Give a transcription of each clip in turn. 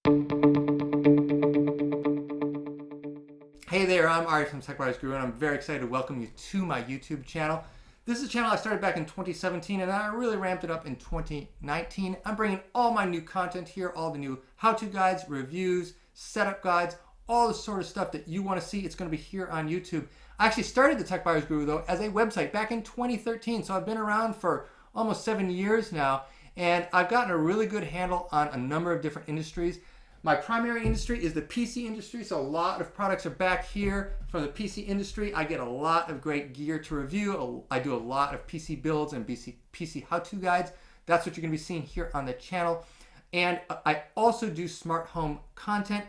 Hey there, I'm Ari from TechWise Guru, and I'm very excited to welcome you to my YouTube channel. This is a channel I started back in 2017, and I really ramped it up in 2019. I'm bringing all my new content here, all the new how-to guides, reviews, setup guides, all the sort of stuff that you want to see. It's going to be here on YouTube. I actually started the Tech Buyers Guru, though, as a website back in 2013, so I've been around for almost 7 years now, and I've gotten a really good handle on a number of different industries. My primary industry is the PC industry, so a lot of products are back here from the PC industry. I get a lot of great gear to review. I do a lot of PC builds and PC how-to guides. That's what you're going to be seeing here on the channel. And I also do smart home content,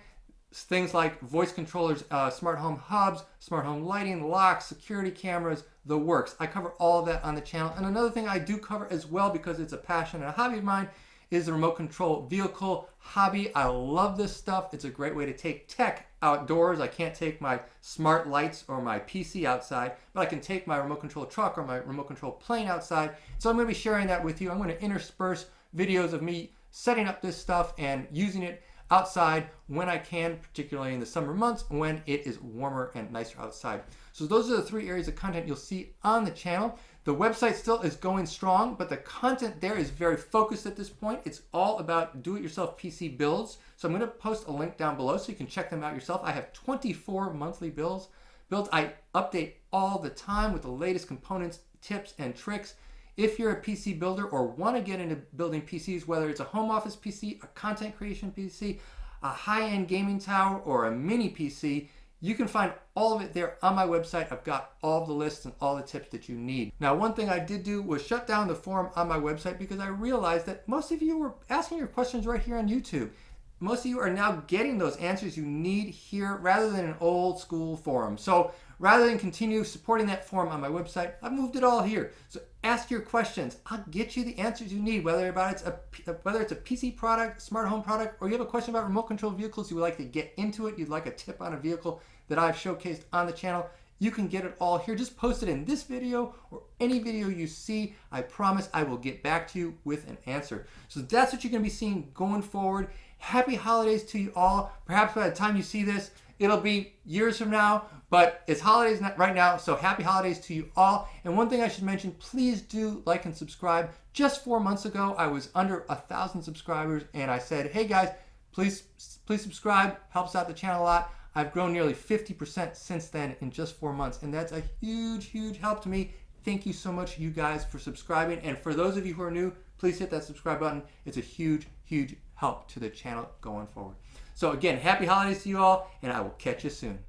things like voice controllers, smart home hubs, smart home lighting, locks, security cameras, the works. I cover all of that on the channel. And another thing I do cover as well, because it's a passion and a hobby of mine, is the remote control vehicle hobby. I love this stuff. It's a great way to take tech outdoors. I can't take my smart lights or my PC outside, but I can take my remote control truck or my remote control plane outside. So I'm going to be sharing that with you. I'm going to intersperse videos of me setting up this stuff and using it outside when I can, particularly in the summer months when it is warmer and nicer outside. So those are the 3 areas of content you'll see on the channel. The website still is going strong, but the content there is very focused at this point. It's all about do-it-yourself PC builds. So I'm going to post a link down below so you can check them out yourself. I have 24 monthly builds. I update all the time with the latest components, tips, and tricks. If you're a PC builder or want to get into building PCs, whether it's a home office PC, a content creation PC, a high-end gaming tower, or a mini PC, you can find all of it there on my website. I've got all the lists and all the tips that you need. Now, one thing I did do was shut down the forum on my website because I realized that most of you were asking your questions right here on YouTube. Most of you are now getting those answers you need here rather than an old school forum. So rather than continue supporting that forum on my website, I've moved it all here. So ask your questions. I'll get you the answers you need, whether it's a PC product, smart home product, or you have a question about remote control vehicles, you would like to get into it, you'd like a tip on a vehicle that I've showcased on the channel. You can get it all here. Just post it in this video or any video you see. I promise I will get back to you with an answer. So that's what you're going to be seeing going forward. Happy holidays to you all. Perhaps by the time you see this, it'll be years from now, but it's holidays right now, so happy holidays to you all. And one thing I should mention, please do like and subscribe. Just 4 months ago, I was under 1,000 subscribers, and I said, hey guys, please subscribe. Helps out the channel a lot. I've grown nearly 50% since then in just 4 months, and that's a huge, huge help to me. Thank you so much, you guys, for subscribing. And for those of you who are new, please hit that subscribe button. It's a huge, huge help to the channel going forward. So again, happy holidays to you all, and I will catch you soon.